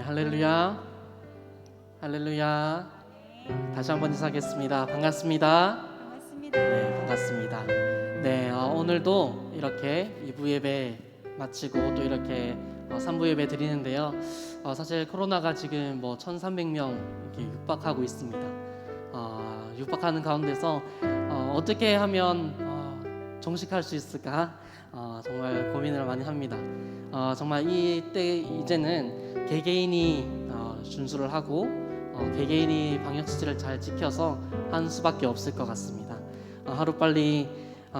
할렐루야, 할렐루야. 다시 한번 인사하겠습니다. 반갑습니다. 네, 반갑습니다. 네, 오늘도 이렇게 2부 예배 마치고 또 이렇게 3부 예배 드리는데요. 사실 코로나가 지금 1,300명 이렇게 육박하고 있습니다. 육박하는 가운데서 어떻게 하면 정식할 수 있을까? 정말 고민을 많이 합니다. 정말 이때 이제는 개개인이 준수를 하고 개개인이 방역수칙을 잘 지켜서 한 수밖에 없을 것 같습니다. 하루빨리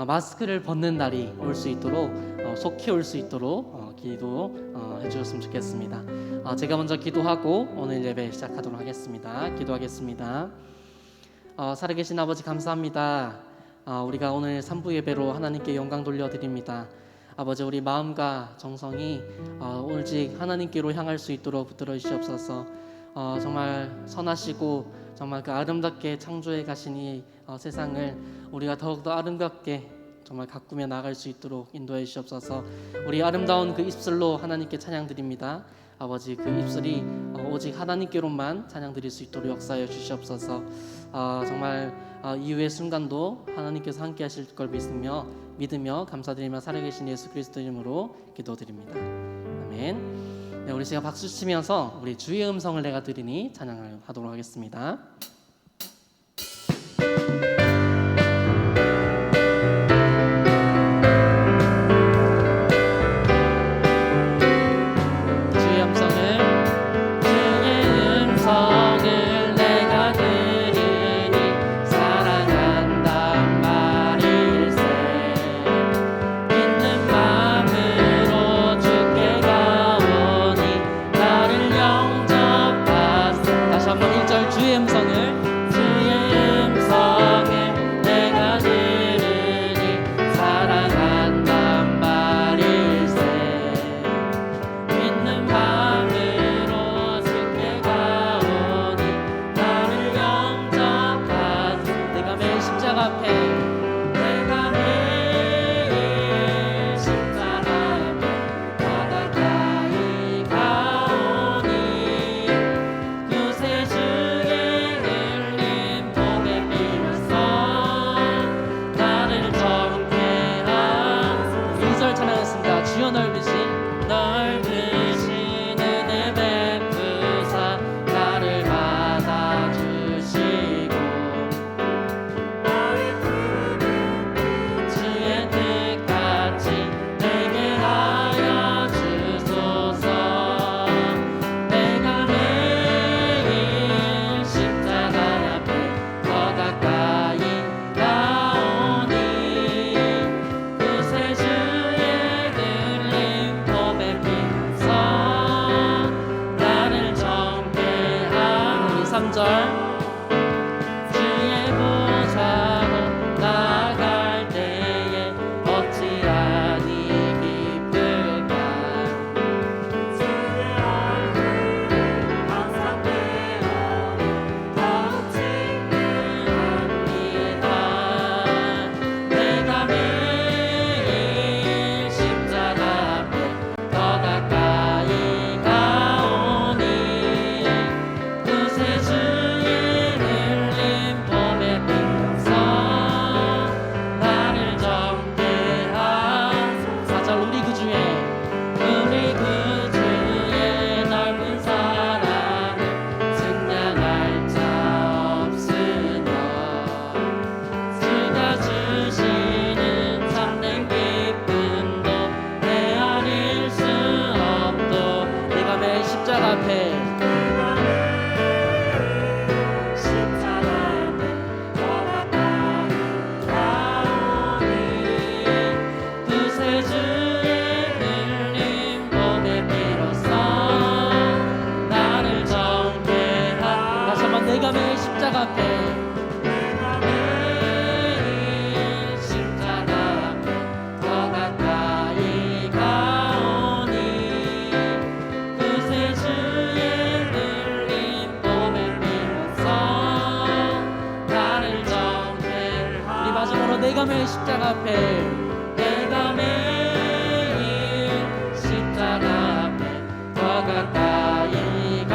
마스크를 벗는 날이 올 수 있도록 속히 올 수 있도록 기도해 주셨으면 좋겠습니다. 제가 먼저 기도하고 오늘 예배 시작하도록 하겠습니다. 기도하겠습니다. 살아계신 아버지 감사합니다. 우리가 오늘 3부 예배로 하나님께 영광 돌려드립니다. 아버지, 우리 마음과 정성이 오직 하나님께로 향할 수 있도록 붙들어 주시옵소서. 정말 선하시고 정말 그 아름답게 창조해 가신 이 세상을 우리가 더욱더 아름답게 정말 가꾸며 나아갈 수 있도록 인도해 주시옵소서. 우리 아름다운 그 입술로 하나님께 찬양드립니다. 아버지, 그 입술이 오직 하나님께로만 찬양드릴 수 있도록 역사해 주시옵소서. 정말 이후의 순간도 하나님께서 함께 하실 걸 믿으며 감사드리며 살아계신 예수 그리스도 이름으로 기도드립니다. 아멘. 네, 우리 제가 박수 치면서 우리 주의 음성을 내가 들으니 찬양을 하도록 하겠습니다. 내가 매일 십자가 앞에 내가 매일 십자가 앞에 더 가까이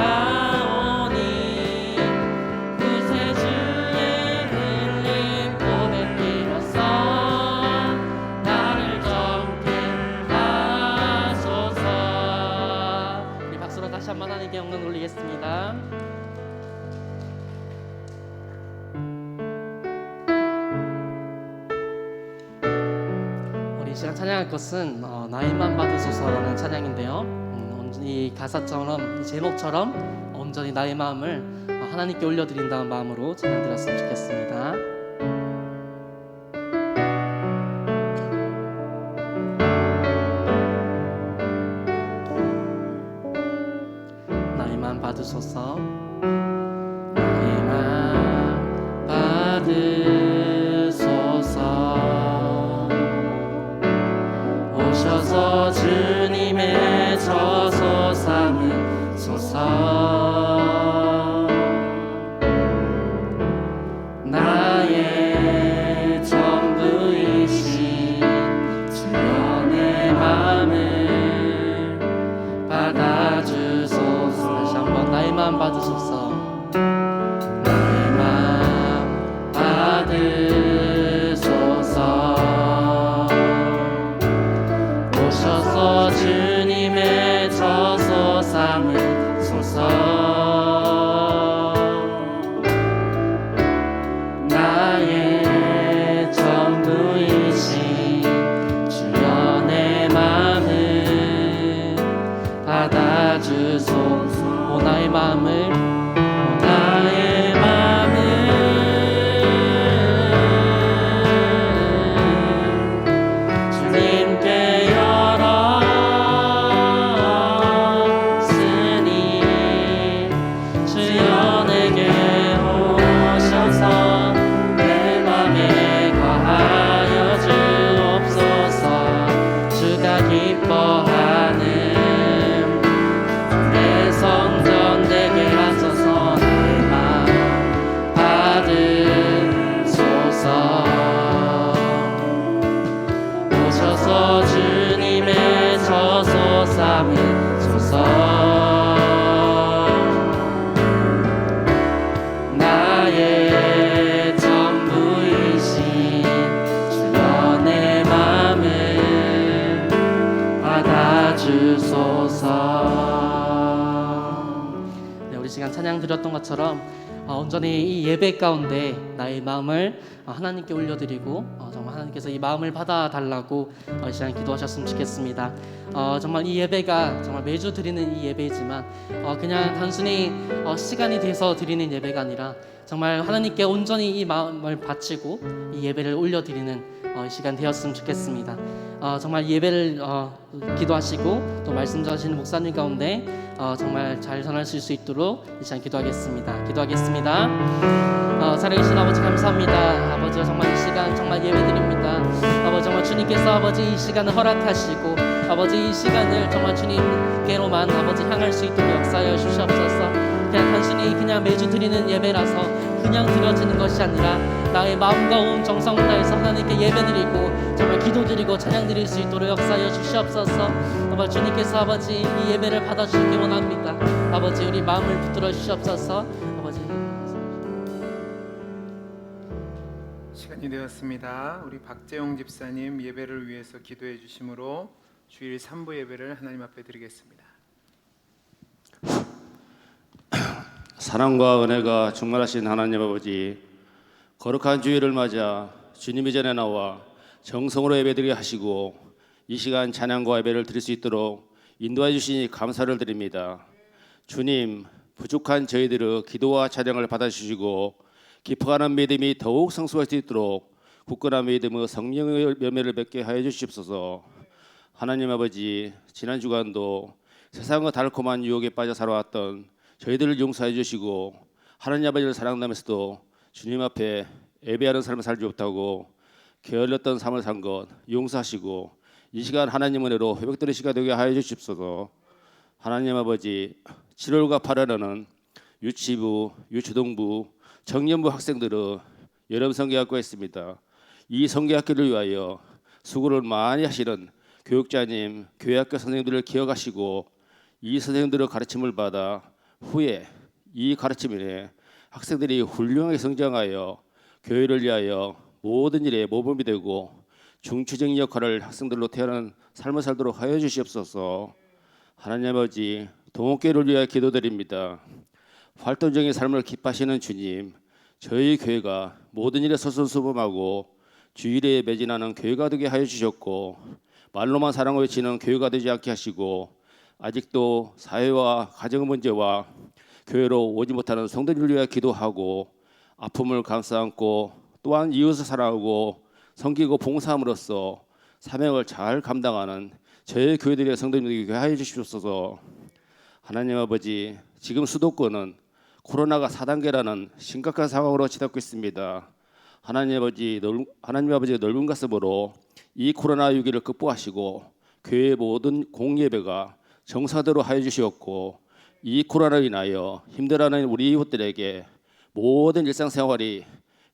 하나님께 영광 돌리겠습니다. 우리 이 시간 찬양할 것은 나이만 받으소서라는 찬양인데요. 이 가사처럼, 이 제목처럼 온전히 나의 마음을 하나님께 올려드린다는 마음으로 찬양드렸으면 좋겠습니다. 나이만 받으소서, 나이만 받으소서, 오셔서 주님의 저소 삼으소서. 나의 전부이신 주여 내 맘을 받아주소서. 다시 한번 나의 맘 받으소서. 나의 맘 받으소서. 오셔서 주님의 저소 삼으소서. 나의 전부이신 주여 내 맘을 받아주소서. 오 나의 맘을, 오 나의 맘을 주님께 열었으니 주여 내게 오셔서 내 맘에 거하여 주옵소서. 주가 기뻐하는 내 성전 되게 하소서. 나의 맘 받으소서. 오셔서 주님의 저소 삼으소서. 나의 전부이신 주여 내 맘을 받아주소서. 네, 우리 시간 찬양 드렸던 것처럼 온전히 이 예배 가운데 나의 마음을 하나님께 올려드리고 정말 하나님께서 이 마음을 받아달라고 이 시간 기도하셨으면 좋겠습니다. 정말 이 예배가 정말 매주 드리는 이 예배이지만 그냥 단순히 시간이 돼서 드리는 예배가 아니라 정말 하나님께 온전히 이 마음을 바치고 이 예배를 올려드리는 이 시간 되었으면 좋겠습니다. 정말 예배를 기도하시고 또 말씀 전하시는 목사님 가운데 정말 잘 전하실 수 있도록 이 시간 기도하겠습니다. 살아계신 아버지 감사합니다. 아버지가 정말 이 시간 정말 예배드립니다. 아버지 정말 주님께서 아버지 이 시간을 허락하시고 아버지 이 시간을 정말 주님께로만 아버지 향할 수 있도록 역사하여 주시옵소서. 그냥 단순히 그냥 매주 드리는 예배라서 그냥 드려지는 것이 아니라 나의 마음과 온 정성을 다해서 하나님께 예배드리고 정말 기도드리고 찬양드릴 수 있도록 역사하여 주시옵소서. 아버지 주님께서 아버지 이 예배를 받아주시기 원합니다. 아버지 우리 마음을 붙들어 주시옵소서. 아버지 시간이 되었습니다. 우리 박재용 집사님 예배를 위해서 기도해 주심으로 주일 3부 예배를 하나님 앞에 드리겠습니다. 사랑과 은혜가 충만하신 하나님 아버지, 거룩한 주일을 맞아 주님의 전에 나와 정성으로 예배드리게 하시고 이 시간 찬양과 예배를 드릴 수 있도록 인도해 주시니 감사를 드립니다. 주님, 부족한 저희들의 기도와 찬양을 받아주시고 깊어가는 믿음이 더욱 성숙할 수 있도록 굳건한 믿음의 성령의 열매를 맺게 하여 주시옵소서. 하나님 아버지, 지난 주간도 세상의 달콤한 유혹에 빠져 살아왔던 저희들을 용서해 주시고 하나님 아버지를 사랑하면서도 주님 앞에 예배하는 삶을 살지 못하고 게을렀던 삶을 산 것 용서하시고 이 시간 하나님 은혜로 회복되는 시간 되게 하여 주십소서. 하나님 아버지, 7월과 8월에는 유치부, 유초등부, 청년부 학생들의 여름 성경학교가 있습니다. 이 성경학교를 위하여 수고를 많이 하시는 교육자님, 교회학교 선생님들을 기억하시고 이 선생님들의 가르침을 받아 후에 이 가르침에 학생들이 훌륭하게 성장하여 교회를 위하여 모든 일에 모범이 되고 중추적인 역할을 학생들로 태어난 삶을 살도록 하여 주시옵소서. 하나님 아버지, 동업교회를 위하여 기도드립니다. 활동적인 삶을 기뻐하시는 주님, 저희 교회가 모든 일에 서선수범하고 주일에 매진하는 교회가 되게 하여 주셨고 말로만 사랑을 외치는 교회가 되지 않게 하시고 아직도 사회와 가정 문제와 교회로 오지 못하는 성도들을 위하여 기도하고 아픔을 감싸 안고 또한 이웃을 사랑하고 섬기고 봉사함으로써 사명을 잘 감당하는 저희 교회들의 성도님들에게 하여 주시옵소서. 하나님 아버지, 지금 수도권은 코로나가 4단계라는 심각한 상황으로 치닫고 있습니다. 하나님 아버지 넓은 가슴으로 이 코로나 위기를 극복하시고 교회의 모든 공예배가 정상대로 하여 주시옵고 이 코로나로 인하여 힘들어하는 우리 이웃들에게 모든 일상생활이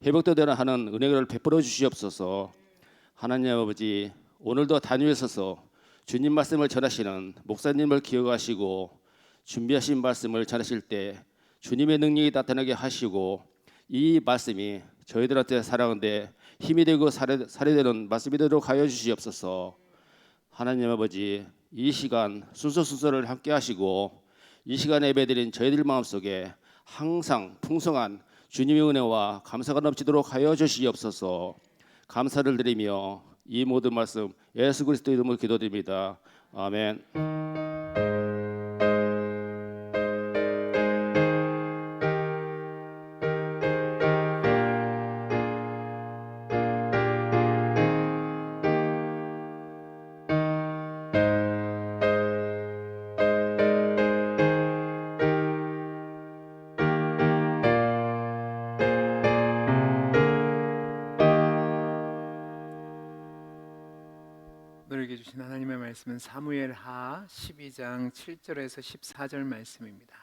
회복되도록 하는 은혜를 베풀어 주시옵소서. 하나님 아버지, 오늘도 단위에 서서 주님 말씀을 전하시는 목사님을 기억하시고 준비하신 말씀을 전하실 때 주님의 능력이 나타나게 하시고 이 말씀이 저희들한테 살아가는데 힘이 되고 살해되는 말씀이 되도록 하여 주시옵소서. 하나님 아버지, 이 시간 순서를 함께 하시고 이 시간에 예배드린 저희들 마음속에 항상 풍성한 주님의 은혜와 감사가 넘치도록 하여 주시옵소서. 감사를 드리며 이 모든 말씀 예수 그리스도의 이름으로 기도드립니다. 아멘. 오늘 주신 하나님의 말씀은 사무엘하 12장 7절에서 14절 말씀입니다.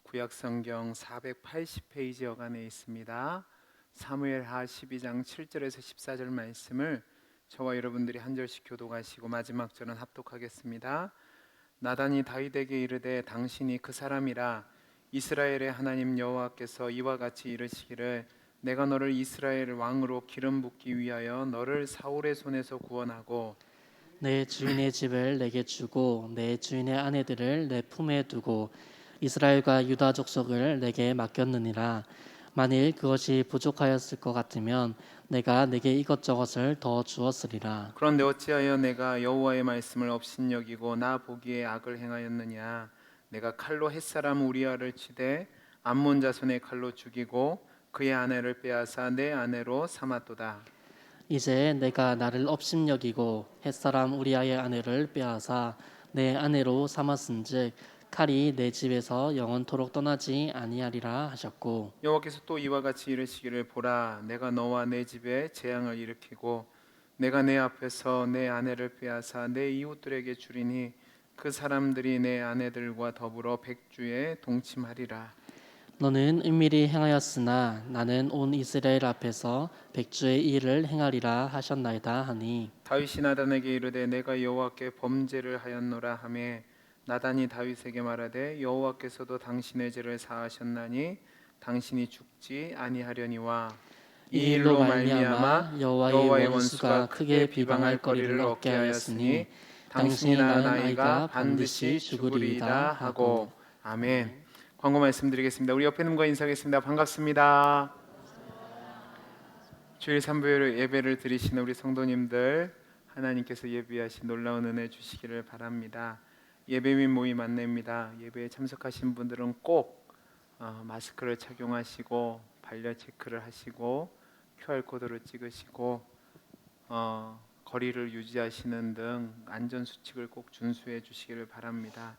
구약성경 480페이지 여간에 있습니다. 사무엘하 12장 7절에서 14절 말씀을 저와 여러분들이 한 절씩 교독하시고 마지막 절은 합독하겠습니다. 나단이 다윗에게 이르되 당신이 그 사람이라. 이스라엘의 하나님 여호와께서 이와 같이 이르시기를 내가 너를 이스라엘 왕으로 기름 붓기 위하여 너를 사울의 손에서 구원하고 내 주인의 집을 내게 주고 내 주인의 아내들을 내 품에 두고 이스라엘과 유다 족속을 내게 맡겼느니라. 만일 그것이 부족하였을 것 같으면 내가 내게 이것저것을 더 주었으리라. 그런데 어찌하여 내가 여호와의 말씀을 업신여기고 나 보기에 악을 행하였느냐. 내가 칼로 햇사람 우리아를 치되 암몬 자손의 칼로 죽이고 그의 아내를 빼앗아 내 아내로 삼았도다. 이제 내가 나를 업심여기고 햇사람 우리아의 아내를 빼앗아 내 아내로 삼았은즉 칼이 내 집에서 영원토록 떠나지 아니하리라 하셨고 여호와께서 또 이와 같이 이르시기를 보라 내가 너와 내 집에 재앙을 일으키고 내가 내 앞에서 내 아내를 빼앗아 내 이웃들에게 주리니 그 사람들이 내 아내들과 더불어 백주에 동침하리라. 너는 은밀히 행하였으나 나는 온 이스라엘 앞에서 백주의 일을 행하리라 하셨나이다 하니 다윗이 나단에게 이르되 내가 여호와께 범죄를 하였노라 하매 나단이 다윗에게 말하되 여호와께서도 당신의 죄를 사하셨나니 당신이 죽지 아니하려니와 이 일로 말미암아 여호와의 원수가 크게 비방할 거리를 얻게 하였으니 당신이 낳은 아이가 반드시 죽으리이다 하고. 아멘. 광고 말씀드리겠습니다. 우리 옆에 있는 거 인사하겠습니다. 반갑습니다. 주일 3부 예배를 드리시는 우리 성도님들 하나님께서 예비하신 놀라운 은혜 주시기를 바랍니다. 예배 및 모임 안내입니다. 예배에 참석하신 분들은 꼭 마스크를 착용하시고 발열 체크를 하시고 QR코드를 찍으시고 거리를 유지하시는 등 안전수칙을 꼭 준수해 주시기를 바랍니다.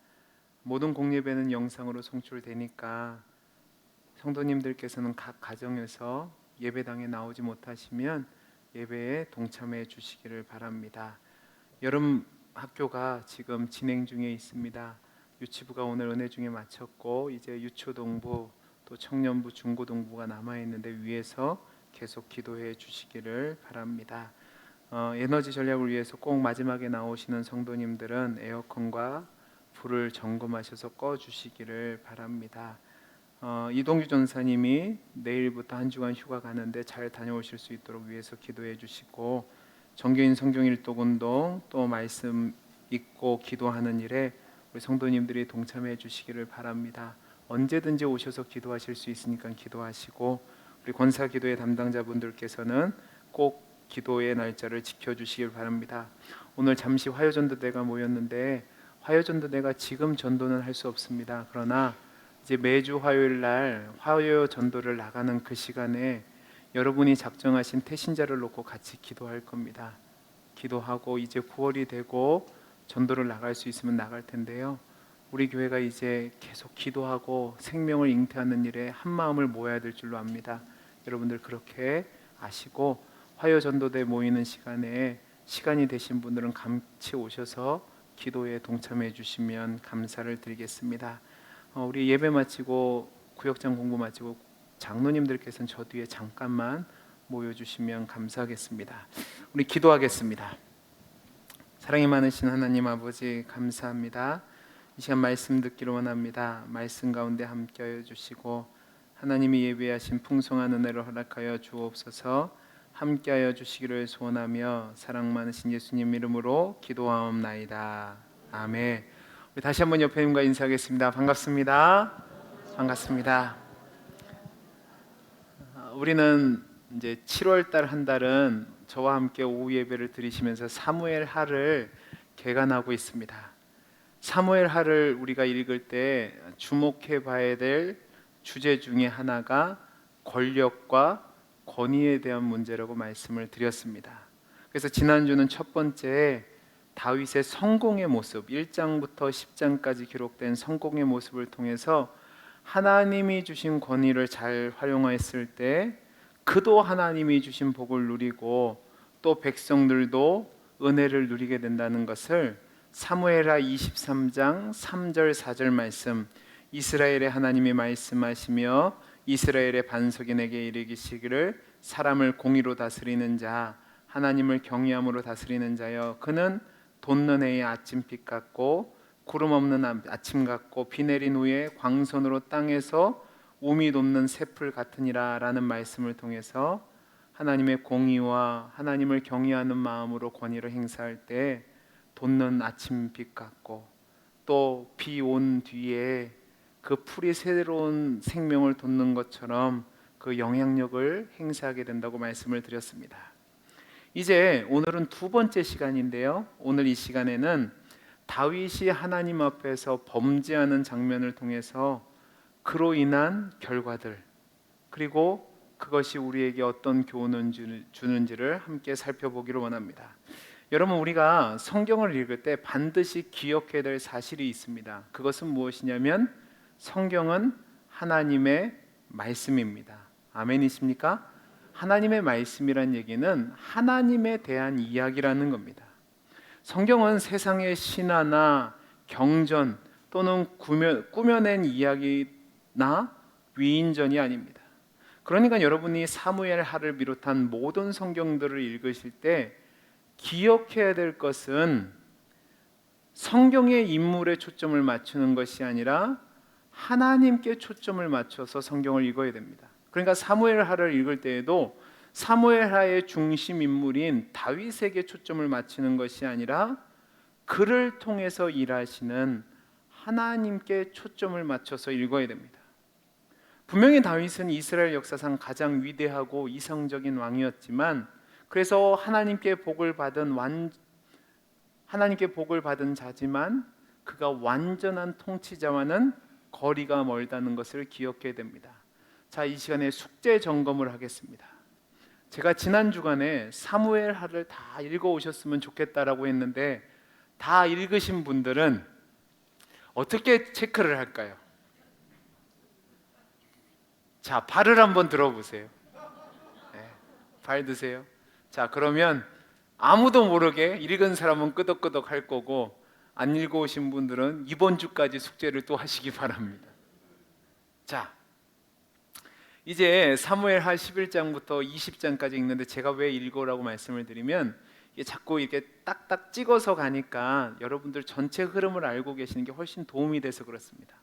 모든 공예배는 영상으로 송출되니까 성도님들께서는 각 가정에서 예배당에 나오지 못하시면 예배에 동참해 주시기를 바랍니다. 여름 학교가 지금 진행 중에 있습니다. 유치부가 오늘 은혜 중에 마쳤고 이제 유초동부 또 청년부 중고동부가 남아있는데 위에서 계속 기도해 주시기를 바랍니다. 에너지 전략을 위해서 꼭 마지막에 나오시는 성도님들은 에어컨과 불을 점검하셔서 꺼주시기를 바랍니다. 이동규 전사님이 내일부터 한 주간 휴가 가는데 잘 다녀오실 수 있도록 위해서 기도해 주시고 정교인 성경 일독 운동 또 말씀 읽고 기도하는 일에 우리 성도님들이 동참해 주시기를 바랍니다. 언제든지 오셔서 기도하실 수 있으니까 기도하시고, 우리 권사 기도의 담당자분들께서는 꼭 기도의 날짜를 지켜주시길 바랍니다. 오늘 잠시 화요전도대가 모였는데 화요전도대가 지금 전도는 할 수 없습니다. 그러나 이제 매주 화요일 날 화요전도를 나가는 그 시간에 여러분이 작정하신 태신자를 놓고 같이 기도할 겁니다. 기도하고 이제 9월이 되고 전도를 나갈 수 있으면 나갈 텐데요. 우리 교회가 이제 계속 기도하고 생명을 잉태하는 일에 한 마음을 모아야 될 줄로 압니다. 여러분들 그렇게 아시고 화요전도대 모이는 시간에 시간이 되신 분들은 같이 오셔서 기도에 동참해 주시면 감사를 드리겠습니다. 우리 예배 마치고 구역장 공부 마치고 장로님들께서는 저 뒤에 잠깐만 모여주시면 감사하겠습니다. 우리 기도하겠습니다. 사랑이 많으신 하나님 아버지 감사합니다. 이 시간 말씀 듣기를 원합니다. 말씀 가운데 함께하여 주시고 하나님이 예비하신 풍성한 은혜를 허락하여 주옵소서. 함께하여 주시기를 소원하며 사랑 많으신 예수님 이름으로 기도하옵나이다. 아멘. 우리 다시 한번 옆에님과 인사하겠습니다. 반갑습니다. 반갑습니다. 우리는 이제 7월 달 한 달은 저와 함께 오후 예배를 드리시면서 사무엘 하를 개관하고 있습니다. 사무엘 하를 우리가 읽을 때 주목해 봐야 될 주제 중에 하나가 권력과 권위에 대한 문제라고 말씀을 드렸습니다. 그래서 지난주는 첫 번째 다윗의 성공의 모습 1장부터 10장까지 기록된 성공의 모습을 통해서 하나님이 주신 권위를 잘 활용했을 때 그도 하나님이 주신 복을 누리고 또 백성들도 은혜를 누리게 된다는 것을 사무엘하 23장 3절 4절 말씀, 이스라엘의 하나님이 말씀하시며 이스라엘의 반석이 내게 이르기시기를 사람을 공의로 다스리는 자, 하나님을 경외함으로 다스리는 자여, 그는 돋는 해의 아침빛 같고 구름 없는 아침 같고 비 내린 후에 광선으로 땅에서 우미 돋는 새풀 같으니라 라는 말씀을 통해서 하나님의 공의와 하나님을 경외하는 마음으로 권위를 행사할 때 돋는 아침빛 같고 또 비 온 뒤에 그 풀이 새로운 생명을 돋는 것처럼 그 영향력을 행사하게 된다고 말씀을 드렸습니다. 이제 오늘은 두 번째 시간인데요. 오늘 이 시간에는 다윗이 하나님 앞에서 범죄하는 장면을 통해서 그로 인한 결과들, 그리고 그것이 우리에게 어떤 교훈을 주는지를 함께 살펴보기를 원합니다. 여러분, 우리가 성경을 읽을 때 반드시 기억해야 될 사실이 있습니다. 그것은 무엇이냐면 성경은 하나님의 말씀입니다. 아멘이십니까? 하나님의 말씀이란 얘기는 하나님에 대한 이야기라는 겁니다. 성경은 세상의 신화나 경전 또는 꾸며낸 이야기나 위인전이 아닙니다. 그러니까 여러분이 사무엘 하를 비롯한 모든 성경들을 읽으실 때 기억해야 될 것은 성경의 인물에 초점을 맞추는 것이 아니라 하나님께 초점을 맞춰서 성경을 읽어야 됩니다. 그러니까 사무엘 하를 읽을 때에도 사무엘 하의 중심 인물인 다윗에게 초점을 맞추는 것이 아니라 그를 통해서 일하시는 하나님께 초점을 맞춰서 읽어야 됩니다. 분명히 다윗은 이스라엘 역사상 가장 위대하고 이상적인 왕이었지만, 그래서 하나님께 복을 받은 자지만 그가 완전한 통치자와는 거리가 멀다는 것을 기억해야 됩니다. 자, 이 시간에 숙제 점검을 하겠습니다. 제가 지난 주간에 사무엘 하를 다 읽어오셨으면 좋겠다라고 했는데 다 읽으신 분들은 어떻게 체크를 할까요? 자, 발을 한번 들어보세요. 네, 발 드세요. 자, 그러면 아무도 모르게 읽은 사람은 끄덕끄덕 할 거고 안 읽어오신 분들은 이번 주까지 숙제를 또 하시기 바랍니다. 자, 이제 사무엘하 11장부터 20장까지 읽는데 제가 왜 읽어라고 말씀을 드리면 이게 자꾸 이렇게 딱딱 찍어서 가니까 여러분들 전체 흐름을 알고 계시는 게 훨씬 도움이 돼서 그렇습니다.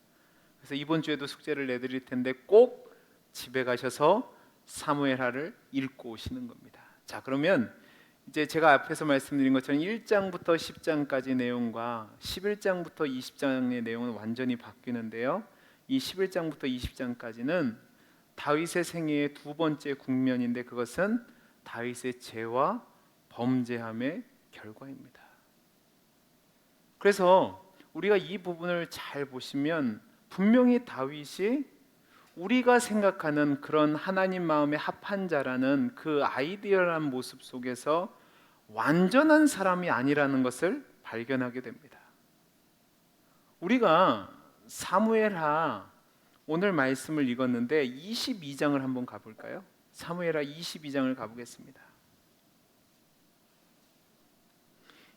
그래서 이번 주에도 숙제를 내드릴 텐데 꼭 집에 가셔서 사무엘하를 읽고 오시는 겁니다. 자, 그러면 이제 제가 앞에서 말씀드린 것처럼 1장부터 10장까지 내용과 11장부터 20장의 내용은 완전히 바뀌는데요. 이 11장부터 20장까지는 다윗의 생애의 두 번째 국면인데 그것은 다윗의 죄와 범죄함의 결과입니다. 그래서 우리가 이 부분을 잘 보시면 분명히 다윗이 우리가 생각하는 그런 하나님 마음에 합한 자라는 그 아이디얼한 모습 속에서 완전한 사람이 아니라는 것을 발견하게 됩니다. 우리가 사무엘하 오늘 말씀을 읽었는데 22장을 한번 가볼까요? 사무엘하 22장을 가보겠습니다.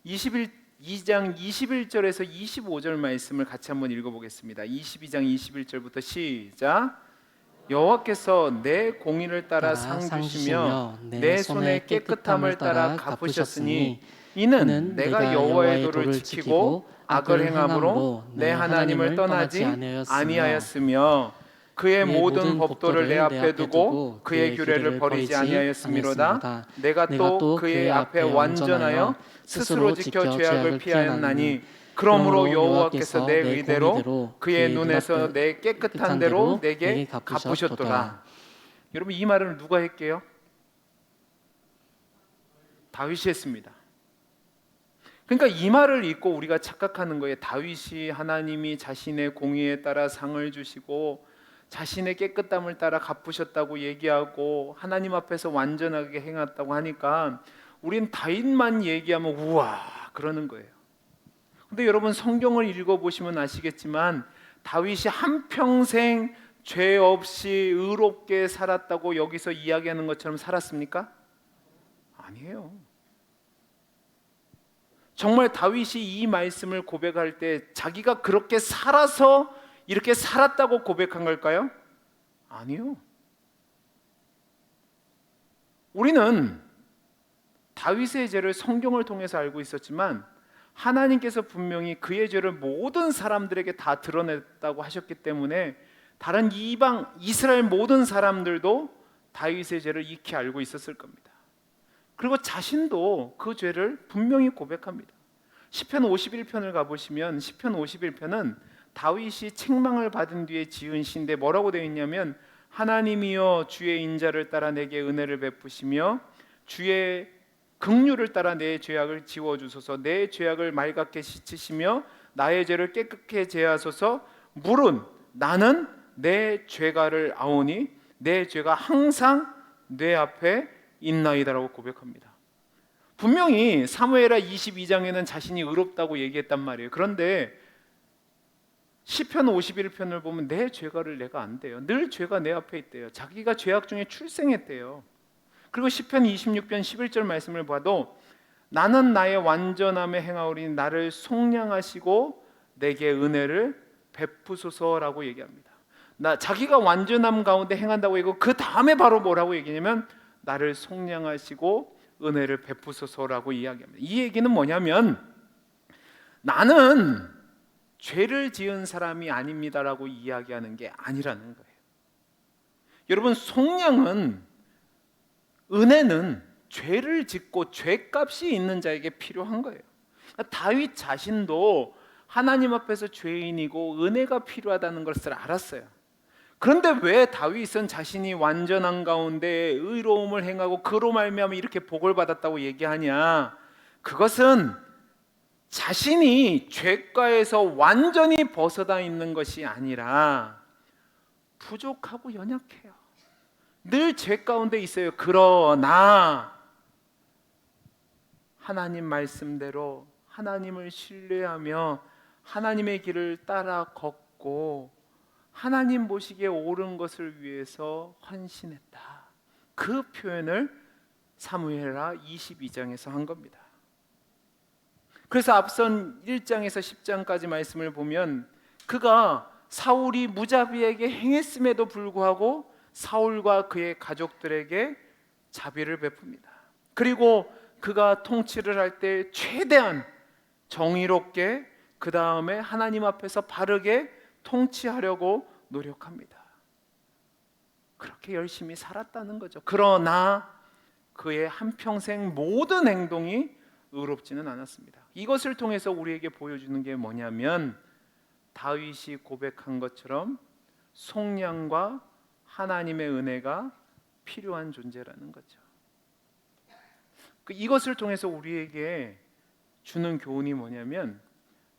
22장 21절에서 25절 말씀을 같이 한번 읽어보겠습니다. 22장 21절부터 시작. 여호와께서 내 공의를 따라 상 주시며 내 손의 깨끗함을 따라 갚으셨으니 이는 내가 여호와의 도를 지키고 악을 행함으로 내 하나님을 떠나지 아니하였으며 그의 모든 법도를 내 앞에 두고 그의 규례를 버리지 아니하였음이로다. 내가 또 그의 앞에 완전하여 스스로 지켜 죄악을 피하였나니 그러므로 여호와께서 내 의대로 그의 눈에서 내 깨끗한 대로 내게 갚으셨도다. 여러분 이 말을 누가 했게요? 다윗이 했습니다. 그러니까 이 말을 읽고 우리가 착각하는 거예요. 다윗이 하나님이 자신의 공의에 따라 상을 주시고 자신의 깨끗함을 따라 갚으셨다고 얘기하고 하나님 앞에서 완전하게 행했다고 하니까 우린 다윗만 얘기하면 우와 그러는 거예요. 근데 여러분 성경을 읽어보시면 아시겠지만 다윗이 한평생 죄 없이 의롭게 살았다고 여기서 이야기하는 것처럼 살았습니까? 아니에요. 정말 다윗이 이 말씀을 고백할 때 자기가 그렇게 살아서 이렇게 살았다고 고백한 걸까요? 아니요. 우리는 다윗의 죄를 성경을 통해서 알고 있었지만 하나님께서 분명히 그의 죄를 모든 사람들에게 다 드러냈다고 하셨기 때문에 다른 이방 이스라엘 모든 사람들도 다윗의 죄를 익히 알고 있었을 겁니다. 그리고 자신도 그 죄를 분명히 고백합니다. 시편 51편을 가보시면 시편 51편은 다윗이 책망을 받은 뒤에 지은 시인데 뭐라고 되어 있냐면 하나님이여 주의 인자를 따라 내게 은혜를 베푸시며 주의 긍휼을 따라 내 죄악을 지워주소서. 내 죄악을 맑게 씻으시며 나의 죄를 깨끗게 제하소서. 물은 나는 내 죄가를 아오니 내 죄가 항상 내 앞에 있나이다라고 고백합니다. 분명히 사무엘하 22장에는 자신이 의롭다고 얘기했단 말이에요. 그런데 시편 51편을 보면 내 죄가를 내가 안대요. 늘 죄가 내 앞에 있대요. 자기가 죄악 중에 출생했대요. 그리고 시편 26편 11절 말씀을 봐도 나는 나의 완전함에 행하오리니 나를 속량하시고 내게 은혜를 베푸소서라고 얘기합니다. 자기가 완전함 가운데 행한다고 얘기하고 그 다음에 바로 뭐라고 얘기냐면 나를 속량하시고 은혜를 베푸소서라고 이야기합니다. 이 얘기는 뭐냐면 나는 죄를 지은 사람이 아닙니다라고 이야기하는 게 아니라는 거예요. 여러분 속량은 은혜는 죄를 짓고 죄값이 있는 자에게 필요한 거예요. 다윗 자신도 하나님 앞에서 죄인이고 은혜가 필요하다는 것을 알았어요. 그런데 왜 다윗은 자신이 완전한 가운데 의로움을 행하고 그로 말미암아 이렇게 복을 받았다고 얘기하냐? 그것은 자신이 죄가에서 완전히 벗어나 있는 것이 아니라 부족하고 연약해요. 늘 죄 가운데 있어요. 그러나 하나님 말씀대로 하나님을 신뢰하며 하나님의 길을 따라 걷고 하나님 보시기에 옳은 것을 위해서 헌신했다. 그 표현을 사무엘하 22장에서 한 겁니다. 그래서 앞선 1장에서 10장까지 말씀을 보면 그가 사울이 무자비에게 행했음에도 불구하고 사울과 그의 가족들에게 자비를 베풉니다. 그리고 그가 통치를 할 때 최대한 정의롭게 그 다음에 하나님 앞에서 바르게 통치하려고 노력합니다. 그렇게 열심히 살았다는 거죠. 그러나 그의 한평생 모든 행동이 의롭지는 않았습니다. 이것을 통해서 우리에게 보여주는 게 뭐냐면 다윗이 고백한 것처럼 속량과 하나님의 은혜가 필요한 존재라는 거죠. 이것을 통해서 우리에게 주는 교훈이 뭐냐면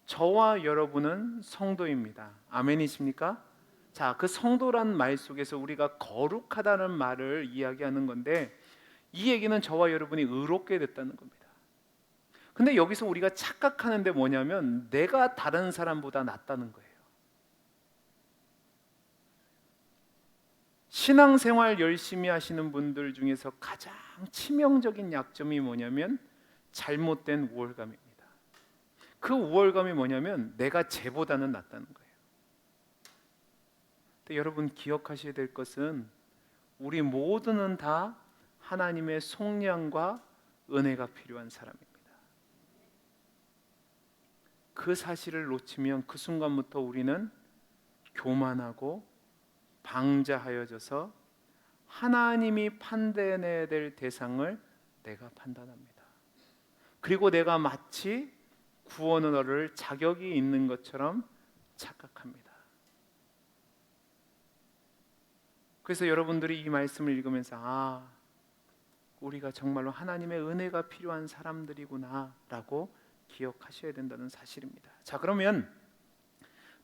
저와 여러분은 성도입니다. 아멘이십니까? 자, 그 성도란 말 속에서 우리가 거룩하다는 말을 이야기하는 건데 이 얘기는 저와 여러분이 의롭게 됐다는 겁니다. 근데 여기서 우리가 착각하는 데 뭐냐면 내가 다른 사람보다 낫다는 거예요. 신앙생활 열심히 하시는 분들 중에서 가장 치명적인 약점이 뭐냐면 잘못된 우월감입니다. 그 우월감이 뭐냐면 내가 쟤보다는 낫다는 거예요. 근데 여러분 기억하셔야 될 것은 우리 모두는 다 하나님의 속량과 은혜가 필요한 사람입니다. 그 사실을 놓치면 그 순간부터 우리는 교만하고 방자하여져서 하나님이 판단해야 될 대상을 내가 판단합니다. 그리고 내가 마치 구원을 얻을 자격이 있는 것처럼 착각합니다. 그래서 여러분들이 이 말씀을 읽으면서 우리가 정말로 하나님의 은혜가 필요한 사람들이구나 라고 기억하셔야 된다는 사실입니다. 자, 그러면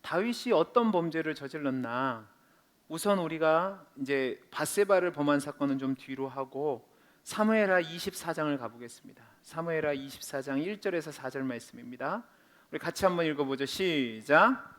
다윗이 어떤 범죄를 저질렀나? 우선 우리가 이제 밧세바를 범한 사건은 좀 뒤로 하고 사무엘하 24장을 가보겠습니다. 사무엘하 24장 1절에서 4절 말씀입니다. 우리 같이 한번 읽어보죠. 시작.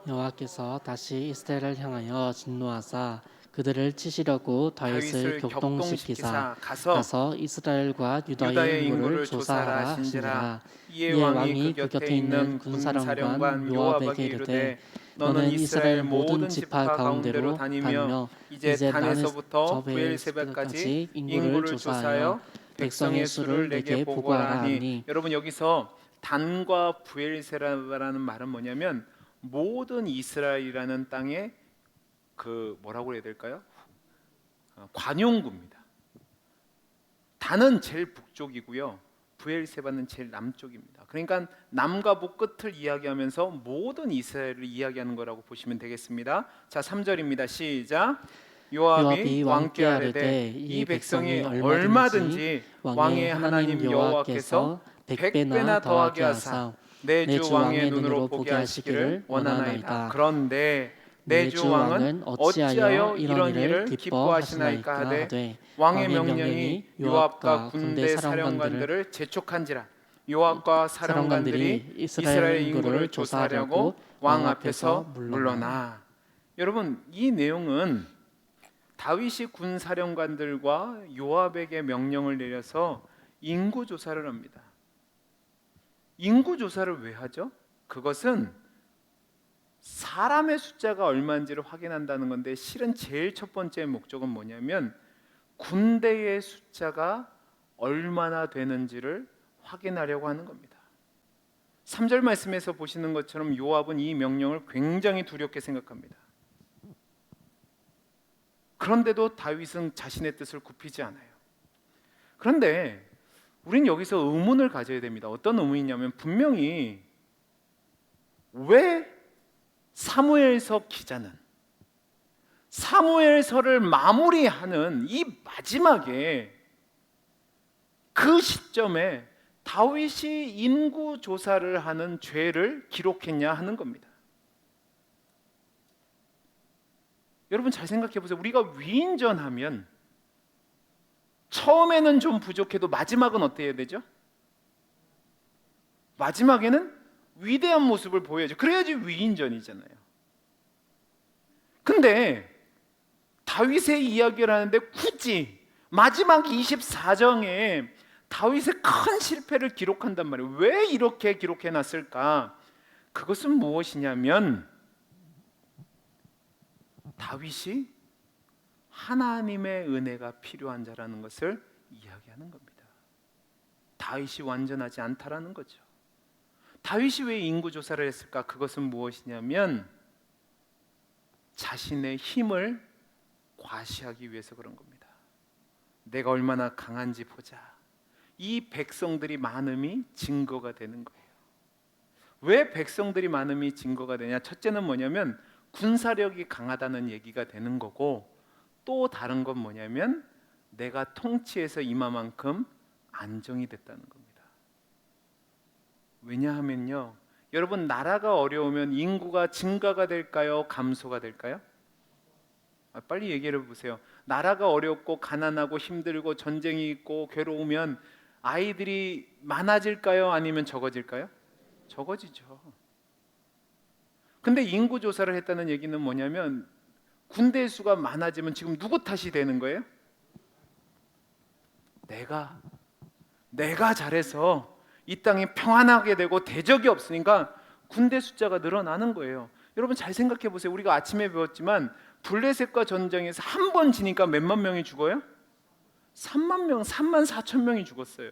여호와께서 다시 이스라엘을 향하여 진노하사 그들을 치시려고 다윗을 격동시키사 가서 이스라엘과 유다의 인구를 조사하라 하시니라. 이에 왕이 그 곁에 있는 군사령관 요압에게 이르되 너는 이스라엘 모든 지파 가운데로 다니며 이제 단에서부터 브엘세바까지 인구를 조사하여 백성의 수를 내게 보고하라 하니. 여러분 여기서 단과 브엘세바라는 말은 뭐냐면 모든 이스라엘이라는 땅에 그 뭐라고 해야 될까요? 관용구입니다. 단은 제일 북쪽이고요. 브엘세바는 제일 남쪽입니다. 그러니까 남과 북 끝을 이야기하면서 모든 이스라엘을 이야기하는 거라고 보시면 되겠습니다. 자, 3절입니다. 시작. 요압이 왕께 아뢰되 이 백성이 얼마든지 왕의 하나님 여호와께서 100배나 더하게 하사 내 주 왕의 눈으로 보게 하시기를 원하나이다. 그런데 내 주 왕은 어찌하여 이런 일을 기뻐하시나이까 하되 왕의 명령이 요압과 군대 사령관들을 재촉한지라. 요압과 사령관들이 이스라엘 인구를 조사하려고 왕 앞에서 물러나. 여러분 이 내용은 다윗이 군 사령관들과 요압에게 명령을 내려서 인구 조사를 합니다. 인구 조사를 왜 하죠? 그것은 사람의 숫자가 얼마인지를 확인한다는 건데 실은 제일 첫 번째 목적은 뭐냐면 군대의 숫자가 얼마나 되는지를 확인하려고 하는 겁니다. 3절 말씀에서 보시는 것처럼 요압은 이 명령을 굉장히 두렵게 생각합니다. 그런데도 다윗은 자신의 뜻을 굽히지 않아요. 그런데 우린 여기서 의문을 가져야 됩니다. 어떤 의문이냐면 분명히 왜 사무엘서 기자는 사무엘서를 마무리하는 이 마지막에 그 시점에 다윗이 인구 조사를 하는 죄를 기록했냐 하는 겁니다. 여러분 잘 생각해 보세요. 우리가 위인전하면 처음에는 좀 부족해도 마지막은 어때야 되죠? 마지막에는 위대한 모습을 보여야죠. 그래야지 위인전이잖아요. 근데 다윗의 이야기를 하는데 굳이 마지막 24장에 다윗의 큰 실패를 기록한단 말이에요. 왜 이렇게 기록해놨을까? 그것은 무엇이냐면 다윗이 하나님의 은혜가 필요한 자라는 것을 이야기하는 겁니다. 다윗이 완전하지 않다라는 거죠. 다윗이 왜 인구조사를 했을까? 그것은 무엇이냐면 자신의 힘을 과시하기 위해서 그런 겁니다. 내가 얼마나 강한지 보자. 이 백성들이 많음이 증거가 되는 거예요. 왜 백성들이 많음이 증거가 되냐? 첫째는 뭐냐면 군사력이 강하다는 얘기가 되는 거고, 또 다른 건 뭐냐면 내가 통치해서 이마만큼 안정이 됐다는 겁니다. 왜냐하면요, 여러분, 나라가 어려우면 인구가 증가가 될까요? 감소가 될까요? 빨리 얘기를 해보세요. 나라가 어렵고 가난하고 힘들고 전쟁이 있고 괴로우면 아이들이 많아질까요? 아니면 적어질까요? 적어지죠. 근데 인구 조사를 했다는 얘기는 뭐냐면 군대 수가 많아지면 지금 누구 탓이 되는 거예요? 내가 잘해서 이 땅이 평안하게 되고 대적이 없으니까 군대 숫자가 늘어나는 거예요. 여러분 잘 생각해 보세요. 우리가 아침에 배웠지만 블레셋과 전쟁에서 한 번 지니까 몇만 명이 죽어요? 3만 명, 3만 4천 명이 죽었어요.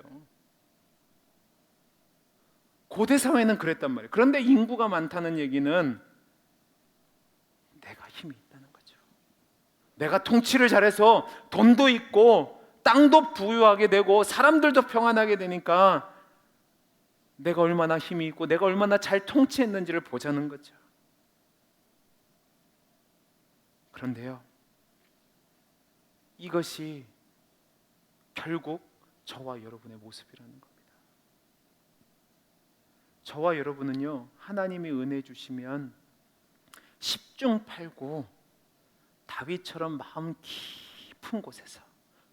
고대 사회는 그랬단 말이에요. 그런데 인구가 많다는 얘기는 내가 힘이 있다는 거죠. 내가 통치를 잘해서 돈도 있고 땅도 부유하게 되고 사람들도 평안하게 되니까 내가 얼마나 힘이 있고 내가 얼마나 잘 통치했는지를 보자는 거죠. 그런데요, 이것이 결국 저와 여러분의 모습이라는 겁니다. 저와 여러분은요, 하나님이 은혜 주시면 10중 8구 다윗처럼 마음 깊은 곳에서,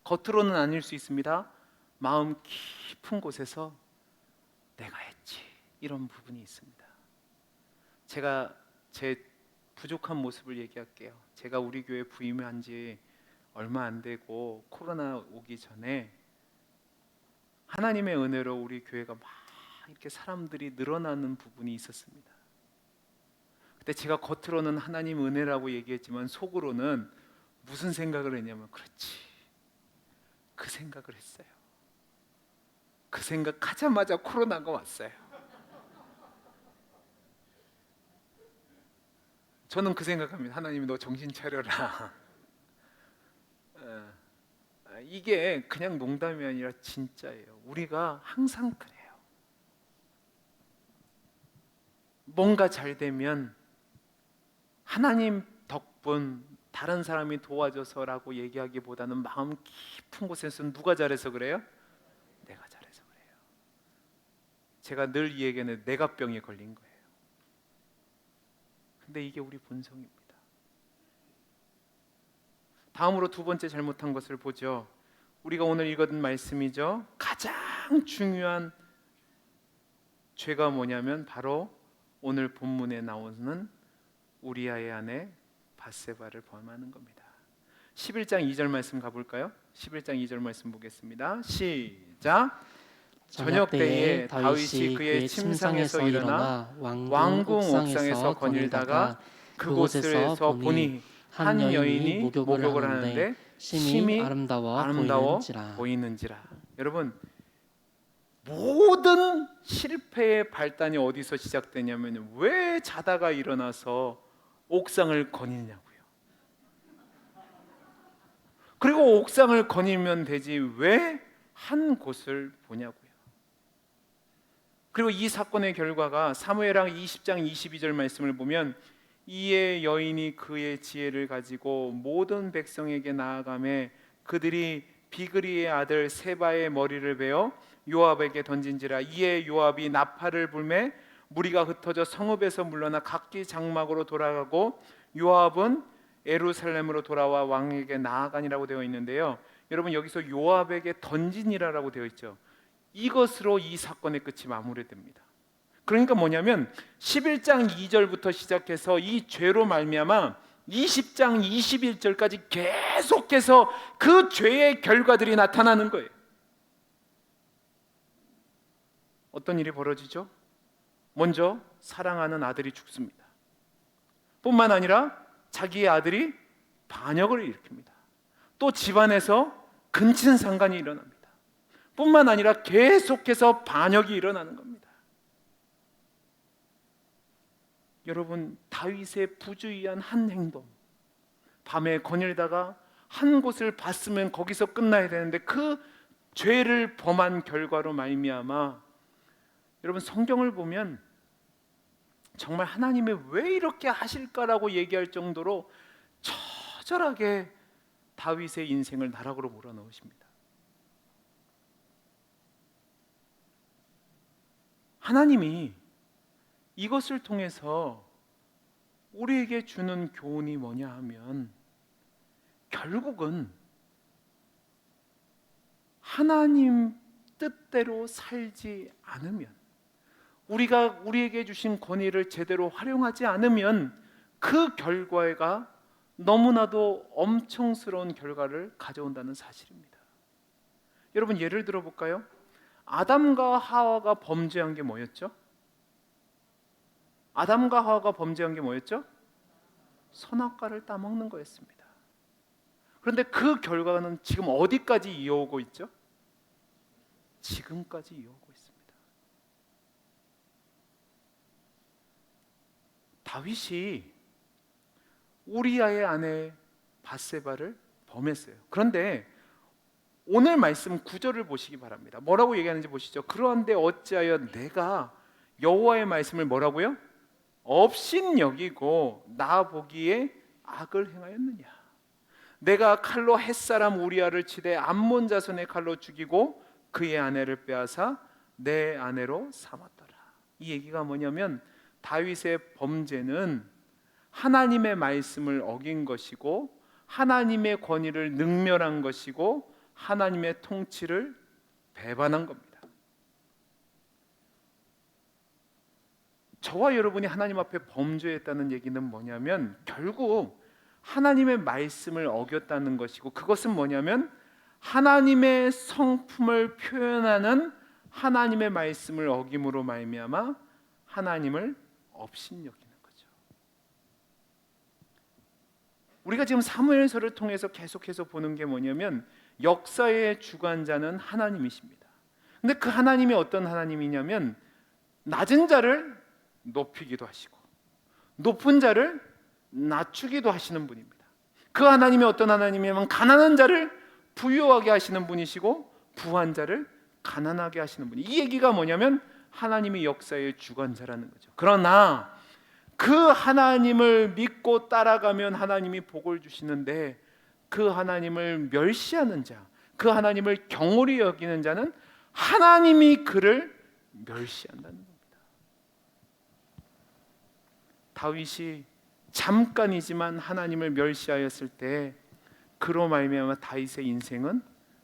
겉으로는 아닐 수 있습니다, 마음 깊은 곳에서 내가 했지, 이런 부분이 있습니다. 제가 제 부족한 모습을 얘기할게요. 제가 우리 교회 부임한 지 얼마 안 되고 코로나 오기 전에 하나님의 은혜로 우리 교회가 막 이렇게 사람들이 늘어나는 부분이 있었습니다. 그때 제가 겉으로는 하나님 은혜라고 얘기했지만 속으로는 무슨 생각을 했냐면, 그렇지, 그 생각을 했어요. 그 생각하자마자 코로나가 왔어요. 저는 그 생각합니다. 하나님이 너 정신 차려라. 이게 그냥 농담이 아니라 진짜예요. 우리가 항상 그래요. 뭔가 잘 되면 하나님 덕분, 다른 사람이 도와줘서라고 얘기하기보다는 마음 깊은 곳에서 누가 잘해서 그래요? 내가 잘해서 그래요. 제가 늘 이 얘기는 내가 병에 걸린 거예요. 근데 이게 우리 본성입니다. 다음으로 두 번째 잘못한 것을 보죠. 우리가 오늘 읽은 말씀이죠. 가장 중요한 죄가 뭐냐면 바로 오늘 본문에 나오는 우리아의 아내 밧세바를 범하는 겁니다. 11장 2절 말씀 가볼까요? 11장 2절 말씀 보겠습니다. 시작. 저녁 때에 다윗이 그의 침상에서 일어나 왕궁 옥상에서 거닐다가 그곳에서 보니 한 여인이 목욕을 하는데 심히 아름다워 보이는지라. 여러분, 모든 실패의 발단이 어디서 시작되냐면 왜 자다가 일어나서 옥상을 거니냐고요. 그리고 옥상을 거니면 되지 왜 한 곳을 보냐고요. 그리고 이 사건의 결과가 사무엘상 20장 22절 말씀을 보면, 이에 여인이 그의 지혜를 가지고 모든 백성에게 나아가매 그들이 비그리의 아들 세바의 머리를 베어 요압에게 던진지라. 이에 요압이 나팔을 불매 무리가 흩어져 성읍에서 물러나 각기 장막으로 돌아가고 요압은 예루살렘으로 돌아와 왕에게 나아가니라고 되어 있는데요. 여러분, 여기서 요압에게 던진이라고 되어 있죠. 이것으로 이 사건의 끝이 마무리됩니다. 그러니까 뭐냐면 11장 2절부터 시작해서 이 죄로 말미암아 20장 21절까지 계속해서 그 죄의 결과들이 나타나는 거예요. 어떤 일이 벌어지죠? 먼저 사랑하는 아들이 죽습니다. 뿐만 아니라 자기의 아들이 반역을 일으킵니다. 또 집안에서 근친상간이 일어납니다. 뿐만 아니라 계속해서 반역이 일어나는 겁니다. 여러분, 다윗의 부주의한 한 행동, 밤에 거닐다가 한 곳을 봤으면 거기서 끝나야 되는데 그 죄를 범한 결과로 말미암아 여러분 성경을 보면 정말 하나님이 왜 이렇게 하실까라고 얘기할 정도로 처절하게 다윗의 인생을 나락으로 몰아넣으십니다. 하나님이 이것을 통해서 우리에게 주는 교훈이 뭐냐 하면 결국은 하나님 뜻대로 살지 않으면, 우리가 우리에게 주신 권위를 제대로 활용하지 않으면 그 결과가 너무나도 엄청스러운 결과를 가져온다는 사실입니다. 여러분 예를 들어 볼까요? 아담과 하와가 범죄한 게 뭐였죠? 아담과 하와가 범죄한 게 뭐였죠? 선악과를 따먹는 거였습니다. 그런데 그 결과는 지금 어디까지 이어오고 있죠? 지금까지 이어오고 있습니다. 다윗이 우리아의 아내 밧세바를 범했어요. 그런데 오늘 말씀 9절을 보시기 바랍니다. 뭐라고 얘기하는지 보시죠. 그런데 어찌하여 내가 여호와의 말씀을 뭐라고요? 업신여기고 나 보기에 악을 행하였느냐. 내가 칼로 햇사람 우리아를 치되 암몬 자손의 칼로 죽이고 그의 아내를 빼앗아 내 아내로 삼았더라. 이 얘기가 뭐냐면 다윗의 범죄는 하나님의 말씀을 어긴 것이고 하나님의 권위를 능멸한 것이고 하나님의 통치를 배반한 겁니다. 저와 여러분이 하나님 앞에 범죄했다는 얘기는 뭐냐면 결국 하나님의 말씀을 어겼다는 것이고, 그것은 뭐냐면 하나님의 성품을 표현하는 하나님의 말씀을 어김으로 말미암아 하나님을 업신여기는 거죠. 우리가 지금 사무엘서를 통해서 계속해서 보는 게 뭐냐면 역사의 주관자는 하나님이십니다. 근데 그 하나님이 어떤 하나님이냐면 낮은 자를 높이기도 하시고 높은 자를 낮추기도 하시는 분입니다. 그 하나님이 어떤 하나님이냐면 가난한 자를 부유하게 하시는 분이시고 부한 자를 가난하게 하시는 분이. 이 얘기가 뭐냐면 하나님이 역사의 주관자라는 거죠. 그러나 그 하나님을 믿고 따라가면 하나님이 복을 주시는데 그 하나님을 멸시하는 자, 그 하나님을 경홀히 여기는 자는 하나님이 그를 멸시한다는 겁니다. 다윗이 잠깐이지만 하나님을 멸시하였을 때 그로 말미암아 다윗의 인생은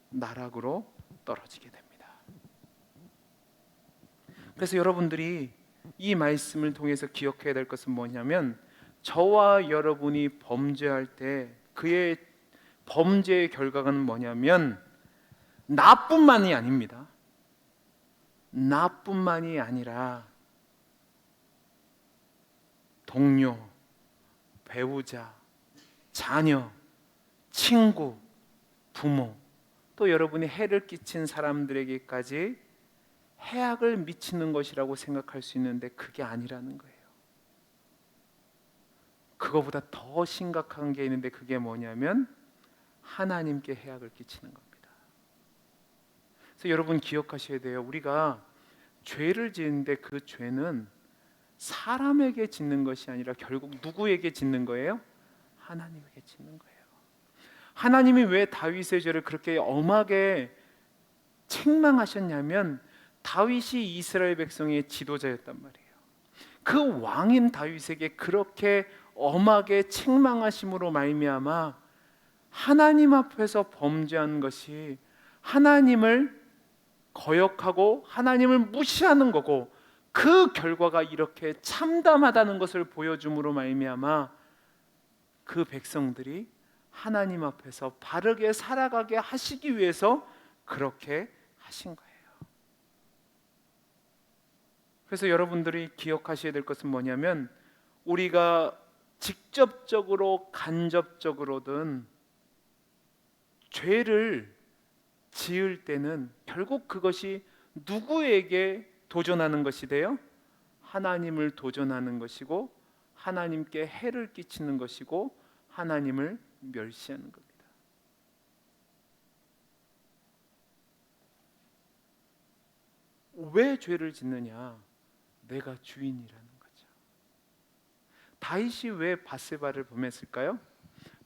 나락으로 떨어지게 됩니다. 그래서 여러분들이 이 말씀을 통해서 기억해야 될 것은 뭐냐면 저와 여러분이 범죄할 때 그의 범죄의 결과는 뭐냐면 나뿐만이 아닙니다. 나뿐만이 아니라 동료, 배우자, 자녀, 친구, 부모, 또 여러분이 해를 끼친 사람들에게까지 해악을 미치는 것이라고 생각할 수 있는데 그게 아니라는 거예요. 그거보다 더 심각한 게 있는데 그게 뭐냐면 하나님께 해악을 끼치는 겁니다. 그래서 여러분 기억하셔야 돼요. 우리가 죄를 지는데 그 죄는 사람에게 짓는 것이 아니라 결국 누구에게 짓는 거예요? 하나님에게 짓는 거예요. 하나님이 왜 다윗의 죄를 그렇게 엄하게 책망하셨냐면 다윗이 이스라엘 백성의 지도자였단 말이에요. 그 왕인 다윗에게 그렇게 엄하게 책망하심으로 말미암아 하나님 앞에서 범죄한 것이 하나님을 거역하고 하나님을 무시하는 거고, 그 결과가 이렇게 참담하다는 것을 보여줌으로 말미암아 그 백성들이 하나님 앞에서 바르게 살아가게 하시기 위해서 그렇게 하신 거예요. 그래서 여러분들이 기억하셔야 될 것은 뭐냐면 우리가 직접적으로 간접적으로든 죄를 지을 때는 결국 그것이 누구에게 도전하는 것이 돼요? 하나님을 도전하는 것이고 하나님께 해를 끼치는 것이고 하나님을 멸시하는 겁니다. 왜 죄를 짓느냐? 내가 주인이라는 거죠. 다윗이 왜 밧세바를 범했을까요?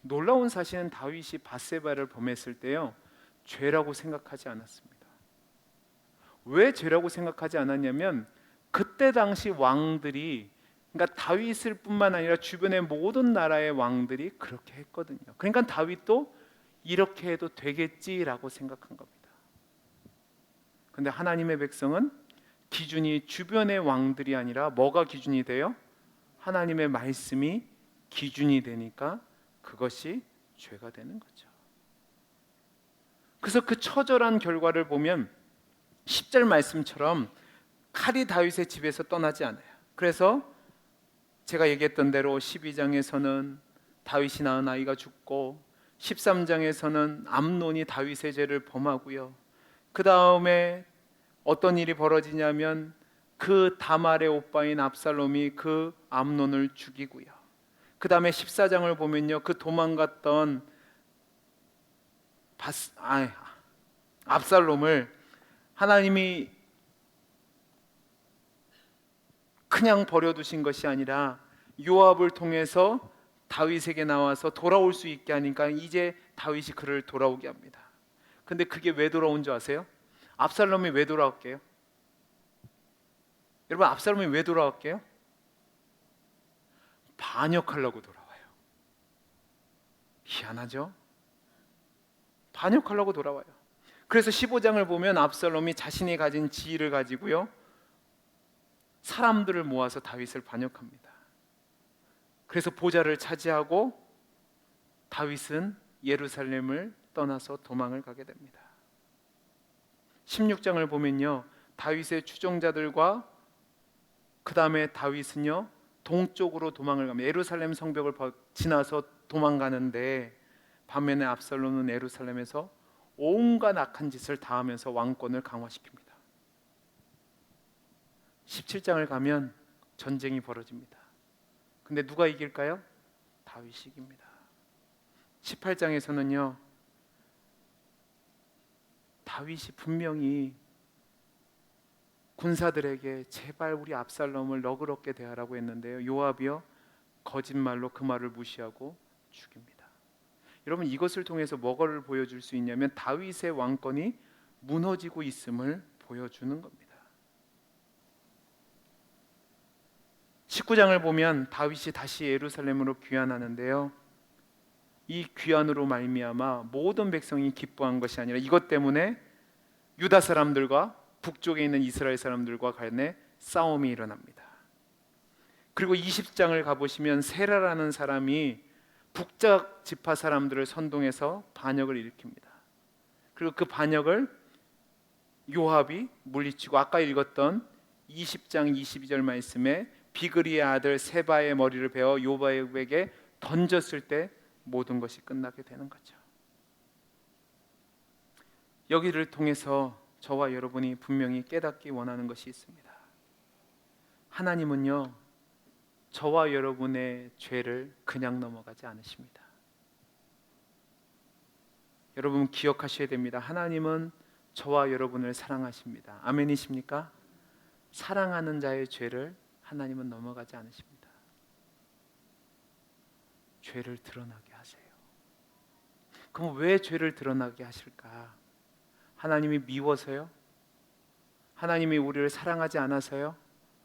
놀라운 사실은 다윗이 밧세바를 범했을 때요, 죄라고 생각하지 않았습니다. 왜 죄라고 생각하지 않았냐면 그때 당시 왕들이, 그러니까 다윗을 뿐만 아니라 주변의 모든 나라의 왕들이 그렇게 했거든요. 그러니까 다윗도 이렇게 해도 되겠지라고 생각한 겁니다. 그런데 하나님의 백성은 기준이 주변의 왕들이 아니라 뭐가 기준이 돼요? 하나님의 말씀이 기준이 되니까 그것이 죄가 되는 거죠. 그래서 그 처절한 결과를 보면 10절 말씀처럼 칼이 다윗의 집에서 떠나지 않아요. 그래서 제가 얘기했던 대로 12장에서는 다윗이 낳은 아이가 죽고 13장에서는 암논이 다윗의 죄를 범하고요. 그 다음에 어떤 일이 벌어지냐면 그 다말의 오빠인 압살롬이 그 암논을 죽이고요. 그 다음에 14장을 보면요, 그 도망갔던 압살롬을 하나님이 그냥 버려두신 것이 아니라 요압을 통해서 다윗에게 나와서 돌아올 수 있게 하니까 이제 다윗이 그를 돌아오게 합니다. 근데 그게 왜 돌아온 줄 아세요? 압살롬이 왜 돌아올게요? 여러분, 압살롬이 왜 돌아올게요? 반역하려고 돌아와요. 희한하죠? 반역하려고 돌아와요. 그래서 15장을 보면 압살롬이 자신이 가진 지위를 가지고요, 사람들을 모아서 다윗을 반역합니다. 그래서 보좌를 차지하고 다윗은 예루살렘을 떠나서 도망을 가게 됩니다. 16장을 보면요, 다윗의 추종자들과 그 다음에 다윗은요 동쪽으로 도망을 갑니다. 예루살렘 성벽을 지나서 도망가는데 반면에 압살롬은 예루살렘에서 온갖 악한 짓을 다 하면서 왕권을 강화시킵니다. 17장을 가면 전쟁이 벌어집니다. 근데 누가 이길까요? 다윗이 이깁니다. 18장에서는요 다윗이 분명히 군사들에게 제발 우리 압살롬을 너그럽게 대하라고 했는데요, 요압이요 거짓말로 그 말을 무시하고 죽입니다. 여러분, 이것을 통해서 뭐를 보여줄 수 있냐면 다윗의 왕권이 무너지고 있음을 보여주는 겁니다. 19장을 보면 다윗이 다시 예루살렘으로 귀환하는데요, 이 귀환으로 말미암아 모든 백성이 기뻐한 것이 아니라 이것 때문에 유다 사람들과 북쪽에 있는 이스라엘 사람들과 간에 싸움이 일어납니다. 그리고 20장을 가보시면 세라라는 사람이 북쪽 지파 사람들을 선동해서 반역을 일으킵니다. 그리고 그 반역을 요압이 물리치고 아까 읽었던 20장 22절 말씀에 비그리의 아들 세바의 머리를 베어 요압에게 던졌을 때 모든 것이 끝나게 되는 거죠. 여기를 통해서 저와 여러분이 분명히 깨닫기 원하는 것이 있습니다. 하나님은요 저와 여러분의 죄를 그냥 넘어가지 않으십니다. 여러분 기억하셔야 됩니다. 하나님은 저와 여러분을 사랑하십니다. 아멘이십니까? 사랑하는 자의 죄를 하나님은 넘어가지 않으십니다. 죄를 드러나게 하세요. 그럼 왜 죄를 드러나게 하실까? 하나님이 미워서요? 하나님이 우리를 사랑하지 않아서요?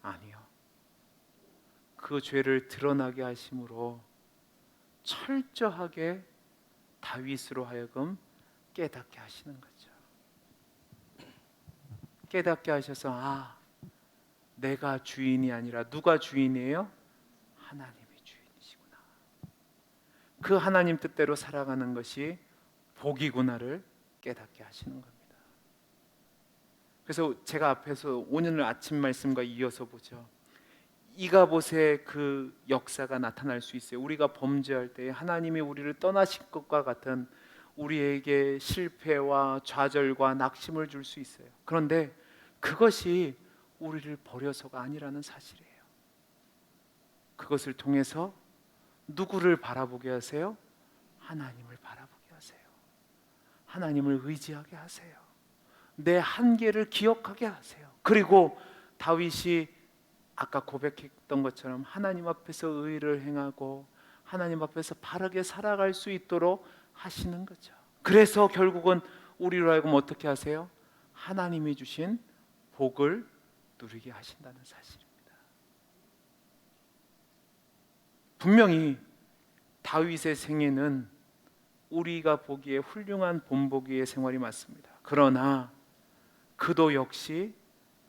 아니요. 그 죄를 드러나게 하심으로 철저하게 다윗으로 하여금 깨닫게 하시는 거죠. 깨닫게 하셔서 내가 주인이 아니라 누가 주인이에요? 하나님이 주인이시구나. 그 하나님 뜻대로 살아가는 것이 복이구나를 깨닫게 하시는 겁니다. 그래서 제가 앞에서 오늘 아침 말씀과 이어서 보죠. 이가봇의 그 역사가 나타날 수 있어요. 우리가 범죄할 때 하나님이 우리를 떠나신 것과 같은 우리에게 실패와 좌절과 낙심을 줄 수 있어요. 그런데 그것이 우리를 버려서가 아니라는 사실이에요. 그것을 통해서 누구를 바라보게 하세요? 하나님을 바라보게 하세요. 하나님을 의지하게 하세요. 내 한계를 기억하게 하세요. 그리고 다윗이 아까 고백했던 것처럼 하나님 앞에서 의를 행하고 하나님 앞에서 바르게 살아갈 수 있도록 하시는 거죠. 그래서 결국은 우리로 하여금 어떻게 하세요? 하나님이 주신 복을 누리게 하신다는 사실입니다. 분명히 다윗의 생애는 우리가 보기에 훌륭한 본보기의 생활이 맞습니다. 그러나 그도 역시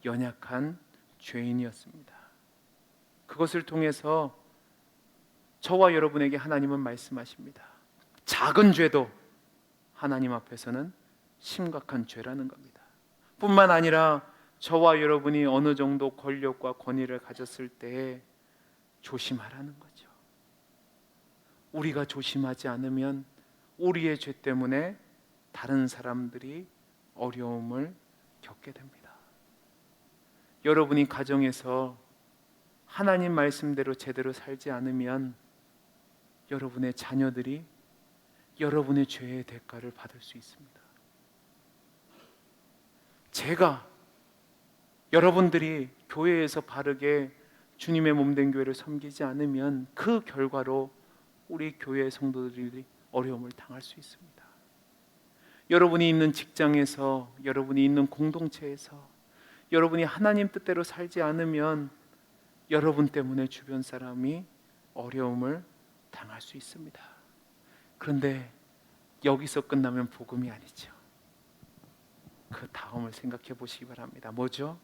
연약한 죄인이었습니다. 그것을 통해서 저와 여러분에게 하나님은 말씀하십니다. 작은 죄도 하나님 앞에서는 심각한 죄라는 겁니다. 뿐만 아니라 저와 여러분이 어느 정도 권력과 권위를 가졌을 때 조심하라는 거죠. 우리가 조심하지 않으면 우리의 죄 때문에 다른 사람들이 어려움을 겪게 됩니다. 여러분이 가정에서 하나님 말씀대로 제대로 살지 않으면 여러분의 자녀들이 여러분의 죄의 대가를 받을 수 있습니다. 제가 여러분들이 교회에서 바르게 주님의 몸된 교회를 섬기지 않으면 그 결과로 우리 교회 성도들이 어려움을 당할 수 있습니다. 여러분이 있는 직장에서, 여러분이 있는 공동체에서 여러분이 하나님 뜻대로 살지 않으면 여러분 때문에 주변 사람이 어려움을 당할 수 있습니다. 그런데 여기서 끝나면 복음이 아니죠. 그 다음을 생각해 보시기 바랍니다. 뭐죠?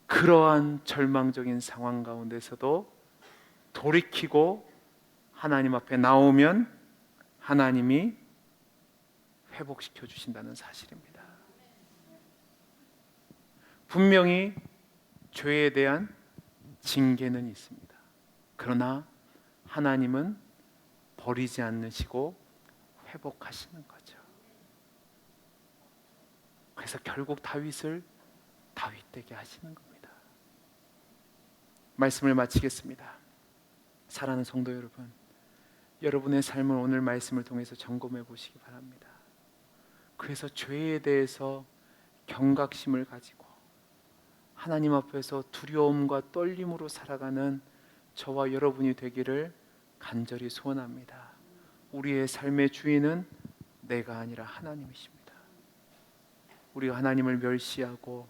그러한 절망적인 상황 가운데서도 돌이키고 하나님 앞에 나오면 하나님이 회복시켜 주신다는 사실입니다. 분명히 죄에 대한 징계는 있습니다. 그러나 하나님은 버리지 않으시고 회복하시는 거죠. 그래서 결국 다윗을 다윗되게 하시는 겁니다. 말씀을 마치겠습니다. 사랑하는 성도 여러분, 여러분의 삶을 오늘 말씀을 통해서 점검해 보시기 바랍니다. 그래서 죄에 대해서 경각심을 가지고 하나님 앞에서 두려움과 떨림으로 살아가는 저와 여러분이 되기를 간절히 소원합니다. 우리의 삶의 주인은 내가 아니라 하나님이십니다. 우리가 하나님을 멸시하고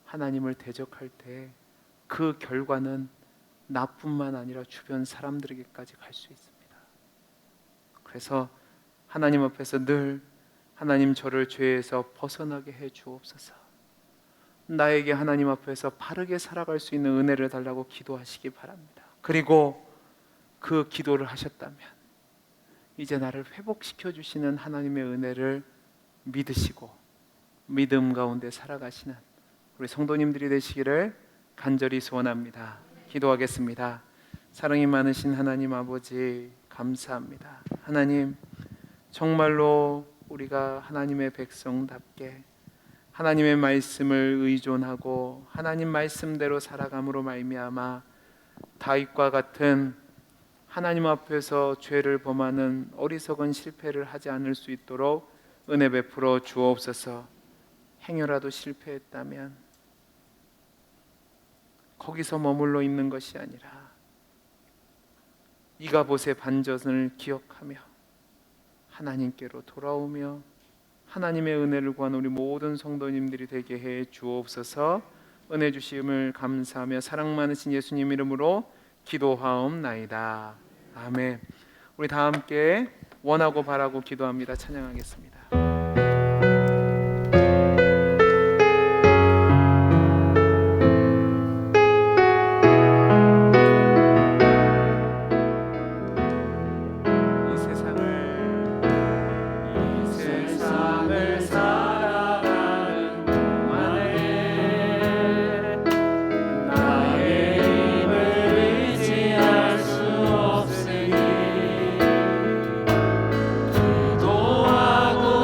하나님을 대적할 때 그 결과는 나뿐만 아니라 주변 사람들에게까지 갈 수 있습니다. 그래서 하나님 앞에서 늘 하나님 저를 죄에서 벗어나게 해 주옵소서, 나에게 하나님 앞에서 바르게 살아갈 수 있는 은혜를 달라고 기도하시기 바랍니다. 그리고 그 기도를 하셨다면 이제 나를 회복시켜 주시는 하나님의 은혜를 믿으시고 믿음 가운데 살아가시는 우리 성도님들이 되시기를 간절히 소원합니다. 기도하겠습니다. 사랑이 많으신 하나님 아버지, 감사합니다. 하나님, 정말로 우리가 하나님의 백성답게 하나님의 말씀을 의존하고 하나님 말씀대로 살아감으로 말미암아 다윗과 같은 하나님 앞에서 죄를 범하는 어리석은 실패를 하지 않을 수 있도록 은혜 베풀어 주옵소서. 행여라도 실패했다면 거기서 머물러 있는 것이 아니라 이가봇의 반전을 기억하며 하나님께로 돌아오며 하나님의 은혜를 구하는 우리 모든 성도님들이 되게 해 주옵소서. 은혜 주심을 감사하며 사랑 많으신 예수님 이름으로 기도하옵나이다. 아멘. 우리 다 함께 원하고 바라고 기도합니다. 찬양하겠습니다. 기도하고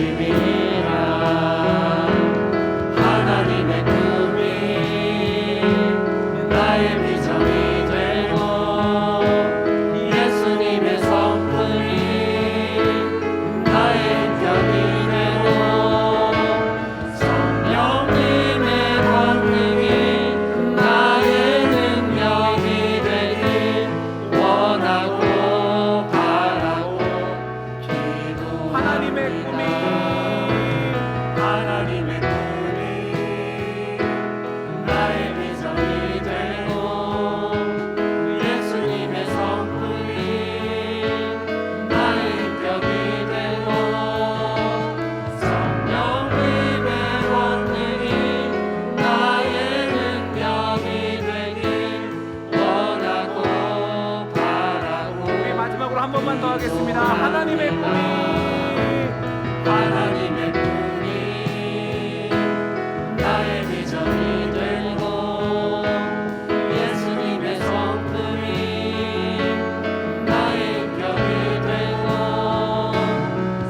중심이라 하나님의 꿈이 나의 비전이 되고 예수님의 성품이 나의 인격이 되고 성령님의 권능이 나의 능력이 되길 원하고 바라고 기도합니다. 하나님의 꿈이 나의 비전이 되고 예수님의 성품이 나의 인격이 되고 성령님의 권능이 나의 능력이 되길 원하고 바라고 우리 마지막으로 한 번만 더 하겠습니다. 하나님의 꿈이 하나님의 꿈이 나의 비전이 되고 예수님의 성품이 나의 인격이 되고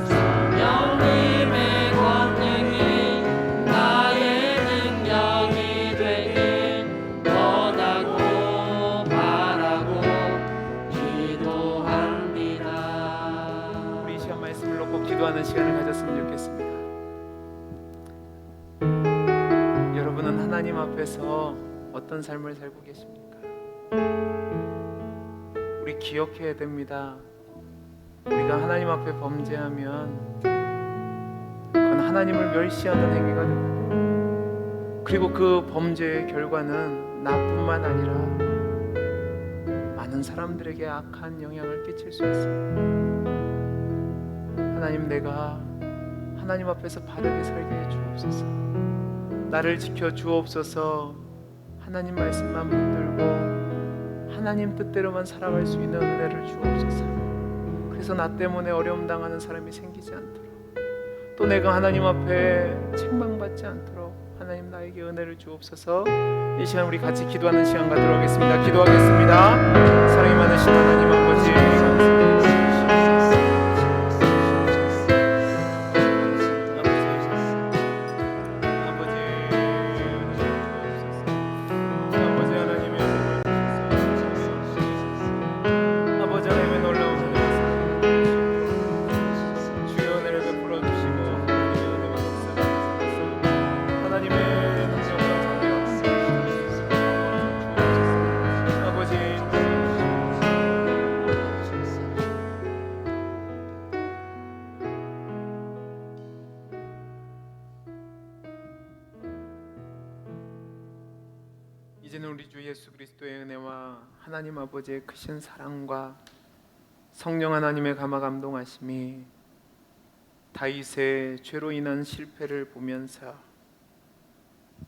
성령님의 권능이 나의 능력이 되길 원하고 바라고 기도합니다. 우리 이 시간 말씀을 놓고 기도하는 시간을 가졌으면 좋겠습니다. 여러분은 하나님 앞에서 어떤 삶을 살고 계십니까? 우리 기억해야 됩니다. 우리가 하나님 앞에 범죄하면 그건 하나님을 멸시하는 행위가 됩니다. 그리고 그 범죄의 결과는 나뿐만 아니라 많은 사람들에게 악한 영향을 끼칠 수 있습니다. 하나님, 내가 하나님 앞에서 바르게 살게 해 주옵소서. 나를 지켜 주옵소서. 하나님 말씀만 붙들고 하나님 뜻대로만 살아갈 수 있는 은혜를 주옵소서. 그래서 나 때문에 어려움 당하는 사람이 생기지 않도록, 또 내가 하나님 앞에 책망받지 않도록 하나님 나에게 은혜를 주옵소서. 이 시간 우리 같이 기도하는 시간 갖도록 하겠습니다. 기도하겠습니다. 사랑이 많으신 하나님 아버지, 이제는 우리 주 예수 그리스도의 은혜와 하나님 아버지의 크신 사랑과 성령 하나님의 감화 감동하심이 다윗의 죄로 인한 실패를 보면서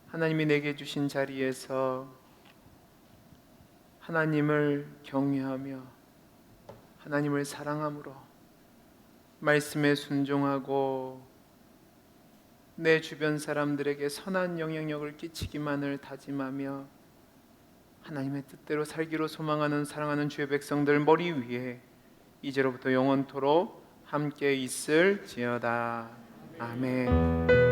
하나님이 내게 주신 자리에서 하나님을 경외하며 하나님을 사랑함으로 말씀에 순종하고 내 주변 사람들에게 선한 영향력을 끼치기만을 다짐하며 하나님의 뜻대로 살기로 소망하는 사랑하는 주의 백성들 머리 위에 이제로부터 영원토록 함께 있을지어다. 아멘.